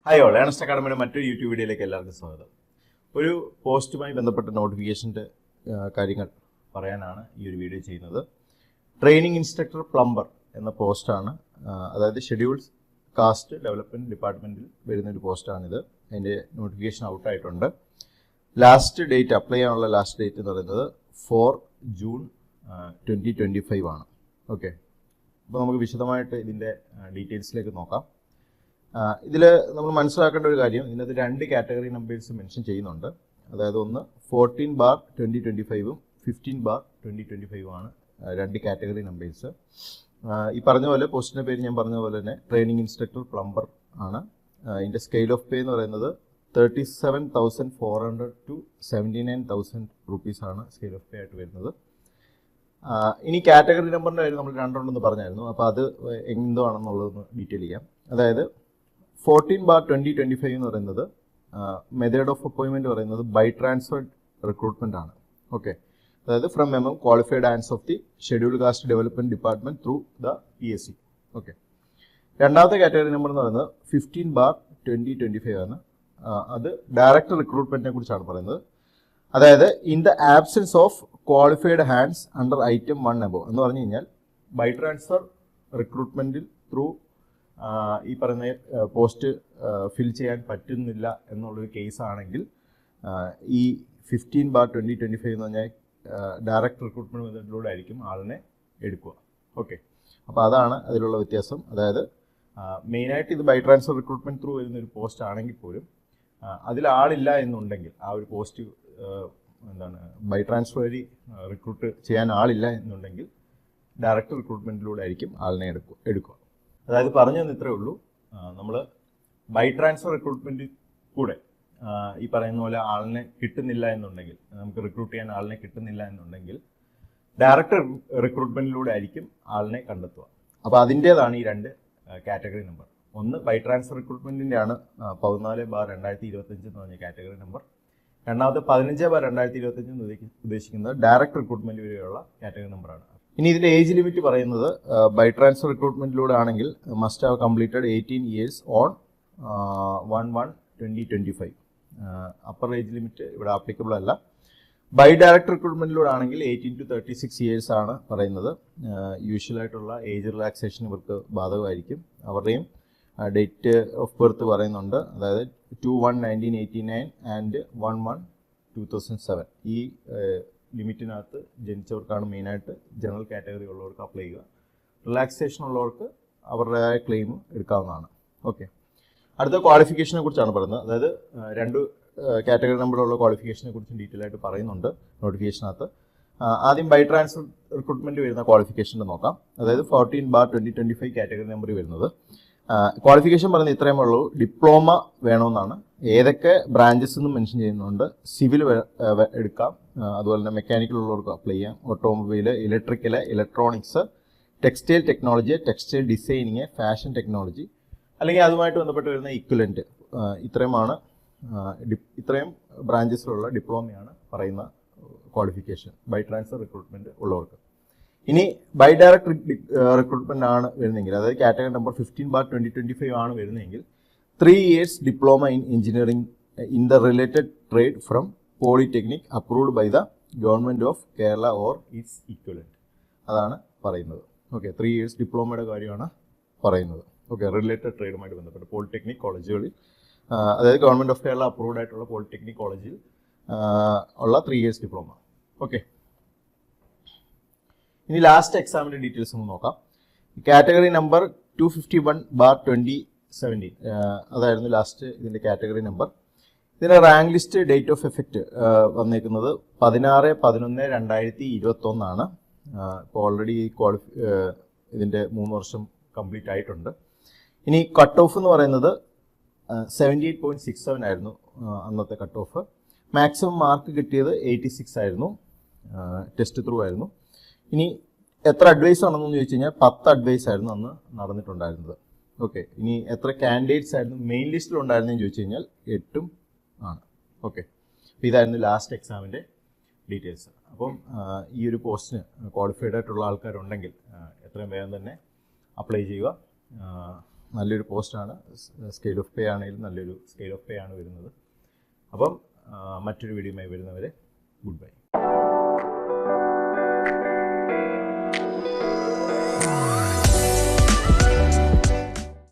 Hi all, Ernest അക്കാഡമിയുടെ മറ്റൊരു YouTube വീഡിയോയിലേക്ക് എല്ലാവർക്കും സ്വാഗതം. ഒരു പോസ്റ്റുമായി ബന്ധപ്പെട്ട നോട്ടിഫിക്കേഷൻ്റെ കാര്യങ്ങൾ പറയാനാണ് ഈ ഒരു വീഡിയോ ചെയ്യുന്നത്. ട്രെയിനിങ് ഇൻസ്ട്രക്ടർ പ്ലംബർ എന്ന പോസ്റ്റാണ്, അതായത് ഷെഡ്യൂൾഡ് കാസ്റ്റ് ഡെവലപ്മെൻറ്റ് ഡിപ്പാർട്ട്മെൻറ്റിൽ വരുന്നൊരു പോസ്റ്റാണിത്. അതിൻ്റെ നോട്ടിഫിക്കേഷൻ ഔട്ടായിട്ടുണ്ട്. ലാസ്റ്റ് ഡേറ്റ് അപ്ലൈ ചെയ്യാനുള്ള ലാസ്റ്റ് ഡേറ്റ് എന്ന് പറയുന്നത് 4 ജൂൺ 2025 ആണ്. ഓക്കെ, അപ്പോൾ നമുക്ക് വിശദമായിട്ട് ഇതിൻ്റെ ഡീറ്റെയിൽസിലേക്ക് നോക്കാം. ഇതിൽ നമ്മൾ മനസ്സിലാക്കേണ്ട ഒരു കാര്യം, ഇതിനകത്ത് 2 കാറ്റഗറി നമ്പേഴ്സ് മെൻഷൻ ചെയ്യുന്നുണ്ട്. അതായത് ഒന്ന് 14/2025 15/2025 ആണ് 2 കാറ്റഗറി നമ്പേഴ്സ്. ഈ പറഞ്ഞ പോലെ പോസ്റ്റിൻ്റെ പേര് ഞാൻ പറഞ്ഞ പോലെ തന്നെ ട്രെയിനിങ് ഇൻസ്ട്രക്ടർ പ്ലംബർ ആണ്. ഇതിൻ്റെ സ്കെയിൽ ഓഫ് പേ എന്ന് പറയുന്നത് 37,400 to 79,000 rupees scale of pay ആയിട്ട് വരുന്നത്. ഇനി കാറ്റഗറി നമ്പറിൻ്റെ കാര്യം നമ്മൾ 2 ഉണ്ടെന്ന് പറഞ്ഞായിരുന്നു. അപ്പോൾ അത് എന്താണെന്നുള്ളതൊന്ന് ഡീറ്റെയിൽ ചെയ്യാം. അതായത് 14/2025 എന്ന് പറയുന്നത് മെത്തേഡ് ഓഫ് അപ്പോയിൻമെൻറ്റ് പറയുന്നത് ബൈ ട്രാൻസ്ഫർ റിക്രൂട്ട്മെൻ്റ് ആണ്. ഓക്കെ, അതായത് from qualified hands of the scheduled caste development department through the PSC. Okay, രണ്ടാമത്തെ കാറ്റഗറി നമ്പർ എന്ന് പറയുന്നത് 15/2025 ആണ്. അത് ഡയറക്റ്റ് റിക്രൂട്ട്മെൻറ്റിനെ കുറിച്ചാണ് പറയുന്നത്. അതായത് in the absence of qualified hands under item 1 above എന്ന് പറഞ്ഞു കഴിഞ്ഞാൽ ബൈ ട്രാൻസ്ഫർ റിക്രൂട്ട്മെൻറ്റിൽ ത്രൂ ഈ പറയുന്ന പോസ്റ്റ് ഫിൽ ചെയ്യാൻ പറ്റുന്നില്ല എന്നുള്ളൊരു കേസാണെങ്കിൽ ഈ 15/2025 എന്ന് പറഞ്ഞാൽ ഡയറക്റ്റ് റിക്രൂട്ട്മെൻറ്റ് മെത്തേഡിലൂടെ ആയിരിക്കും ആളിനെ എടുക്കുക. ഓക്കെ, അപ്പോൾ അതാണ് അതിലുള്ള വ്യത്യാസം. അതായത് മെയിനായിട്ട് ഇത് ബൈ ട്രാൻസ്ഫർ റിക്രൂട്ട്മെൻറ്റ് ത്രൂ വരുന്നൊരു പോസ്റ്റ് ആണെങ്കിൽ പോലും അതിൽ ആളില്ല എന്നുണ്ടെങ്കിൽ, ആ ഒരു പോസ്റ്റ് ബൈ ട്രാൻസ്ഫർ വഴി റിക്രൂട്ട് ചെയ്യാൻ ആളില്ല എന്നുണ്ടെങ്കിൽ ഡയറക്റ്റ് റിക്രൂട്ട്മെൻറ്റിലൂടെ ആയിരിക്കും ആളിനെ എടുക്കുക. അതായത് പറഞ്ഞു തന്ന ഇത്രയേ ഉള്ളൂ. നമ്മൾ ബൈ ട്രാൻസ്ഫർ റിക്രൂട്ട്മെൻറ്റ് കൂടെ ഈ പറയുന്ന പോലെ ആളിനെ കിട്ടുന്നില്ല എന്നുണ്ടെങ്കിൽ, നമുക്ക് റിക്രൂട്ട് ചെയ്യാൻ ആളിനെ കിട്ടുന്നില്ല എന്നുണ്ടെങ്കിൽ ഡയറക്റ്റ് റിക്രൂട്ട്മെൻറ്റിലൂടെ ആയിരിക്കും ആളിനെ കണ്ടെത്തുക. അപ്പോൾ അതിൻ്റേതാണ് ഈ 2 കാറ്റഗറി നമ്പർ. ഒന്ന് ബൈ ട്രാൻസ്ഫർ റിക്രൂട്ട്മെൻറ്റിൻ്റെ ആണ് 14/2025 എന്ന് പറഞ്ഞ കാറ്റഗറി നമ്പർ. രണ്ടാമത്തെ 15/2025 എന്ന് ഉദ്ദേശിക്കുന്നത് ഡയറക്റ്റ് റിക്രൂട്ട്മെൻറ്റ് വരെയുള്ള കാറ്റഗറി നമ്പറാണ്. ഇനി ഇതിൻ്റെ ഏജ് ലിമിറ്റ് പറയുന്നത് ബൈ ട്രാൻസ്ഫർ റിക്രൂട്ട്മെൻറ്റിലൂടെ ആണെങ്കിൽ must have completed 18 years on 1/1/2025. Upper age limit ഇവിടെ ആപ്ലിക്കബിൾ അല്ല. ബൈ ഡയറക്റ്റ് റിക്രൂട്ട്മെൻറ്റിലൂടെ ആണെങ്കിൽ 18 to 36 years ആണ് പറയുന്നത്. യൂഷ്വലായിട്ടുള്ള ഏജ് റിലാക്സേഷൻ ഇവർക്ക് ബാധകമായിരിക്കും. അവരുടെയും ഡേറ്റ് ഓഫ് ബർത്ത് പറയുന്നുണ്ട്. അതായത് 2/1/1989 ആൻഡ് 1/1/2007. ഈ ലിമിറ്റിനകത്ത് ജനിച്ചവർക്കാണ് മെയിനായിട്ട് ജനറൽ കാറ്റഗറി ഉള്ളവർക്ക് അപ്ലൈ ചെയ്യുക. റിലാക്സേഷൻ ഉള്ളവർക്ക് അവരുടേതായ ക്ലെയിം എടുക്കാവുന്നതാണ്. ഓക്കെ, അടുത്ത ക്വാളിഫിക്കേഷനെ കുറിച്ചാണ് പറയുന്നത്. അതായത് 2 കാറ്റഗറി നമ്പറുള്ള ക്വാളിഫിക്കേഷനെ കുറിച്ച് ഡീറ്റെയിൽ ആയിട്ട് പറയുന്നുണ്ട് നോട്ടിഫിക്കേഷനകത്ത്. ആദ്യം ബൈ ട്രാൻസ്ഫർ റിക്രൂട്ട്മെൻറ്റ് വരുന്ന ക്വാളിഫിക്കേഷൻ നോക്കാം. അതായത് 14/2025 കാറ്റഗറി നമ്പർ വരുന്നത്. ക്വാളിഫിക്കേഷൻ പറയുന്നത് ഇത്രയും ഉള്ളൂ. ഡിപ്ലോമ വേണമെന്നാണ്. ഏതൊക്കെ ബ്രാഞ്ചസ് എന്നും മെൻഷൻ ചെയ്യുന്നുണ്ട്. സിവിൽ എടുക്കാം, അതുപോലെ തന്നെ മെക്കാനിക്കൽ ഉള്ളവർക്ക് അപ്ലൈ ചെയ്യാം. Automobile, electrical, electronics, textile technology, textile designing, fashion technology, അല്ലെങ്കിൽ അതുമായിട്ട് ബന്ധപ്പെട്ട് വരുന്ന ഇക്വലൻറ്റ്, ഇത്രയും ബ്രാഞ്ചസിലുള്ള ഡിപ്ലോമയാണ് പറയുന്ന ക്വാളിഫിക്കേഷൻ ബൈ ട്രാൻസ്ഫർ റിക്രൂട്ട്മെൻറ്റ് ഉള്ളവർക്ക്. ഇനി ബൈ ഡയറക്റ്റ് റിക്രൂട്ട്മെൻ്റ് ആണ് വരുന്നതെങ്കിൽ, അതായത് കാറ്റഗറി നമ്പർ 15/2025 ആണ് വരുന്നതെങ്കിൽ 3 years diploma in engineering in the related trade from polytechnic approved by the government of Kerala or its equivalent. അതാണ് പറയുന്നത്. ഓക്കെ, 3 years ഡിപ്ലോമയുടെ കാര്യമാണ് പറയുന്നത്. ഓക്കെ, റിലേറ്റഡ് ട്രേഡുമായിട്ട് ബന്ധപ്പെട്ട് പോളിടെക്നിക് കോളേജുകളിൽ, അതായത് ഗവൺമെൻറ് ഓഫ് കേരള അപ്രൂവ്ഡ് ആയിട്ടുള്ള പോളിടെക്നിക് കോളേജിൽ ഉള്ള 3 years ഡിപ്ലോമ. ഓക്കെ, ഇനി ലാസ്റ്റ് എക്സാമിൻ്റെ ഡീറ്റെയിൽസ് ഒന്ന് നോക്കാം. കാറ്റഗറി നമ്പർ 251/2017 അതായിരുന്നു ലാസ്റ്റ് ഇതിൻ്റെ കാറ്റഗറി നമ്പർ. ഇതിൻ്റെ rank list date of effect വന്നേക്കുന്നത് 16/11/2021 ആണ്. ഇപ്പോൾ ഓൾറെഡി ഇതിൻ്റെ 3 വർഷം കംപ്ലീറ്റ് ആയിട്ടുണ്ട്. ഇനി കട്ട് ഓഫ് എന്ന് പറയുന്നത് 78.67 ആയിരുന്നു അന്നത്തെ കട്ട് ഓഫ്. മാക്സിമം മാർക്ക് കിട്ടിയത് 86 ആയിരുന്നു. ടെസ്റ്റ് ത്രൂ ആയിരുന്നു. ഇനി എത്ര അഡ്വൈസ് ആണെന്ന് ചോദിച്ചു കഴിഞ്ഞാൽ 10 അഡ്വൈസ് ആയിരുന്നു അന്ന് നടന്നിട്ടുണ്ടായിരുന്നത്. ഓക്കെ, ഇനി എത്ര കാൻഡിഡേറ്റ്സ് ആയിരുന്നു മെയിൻ ലിസ്റ്റിൽ ഉണ്ടായിരുന്നതെന്ന് ചോദിച്ചു കഴിഞ്ഞാൽ 8 ആണ്. ഓക്കെ, അപ്പോൾ ഇതായിരുന്നു ലാസ്റ്റ് എക്സാമിൻ്റെ ഡീറ്റെയിൽസ്. അപ്പം ഈ ഒരു പോസ്റ്റിന് ക്വാളിഫൈഡ് ആയിട്ടുള്ള ആൾക്കാരുണ്ടെങ്കിൽ എത്രയും വേഗം തന്നെ അപ്ലൈ ചെയ്യുക. നല്ലൊരു പോസ്റ്റാണ്. സ്കെയിൽ ഓഫ് പേ ആണെങ്കിലും നല്ലൊരു സ്കെയിൽ ഓഫ് പേ ആണ് വരുന്നത്. അപ്പം മറ്റൊരു വീഡിയോയുമായി വരുന്നവരെ ഗുഡ് ബൈ.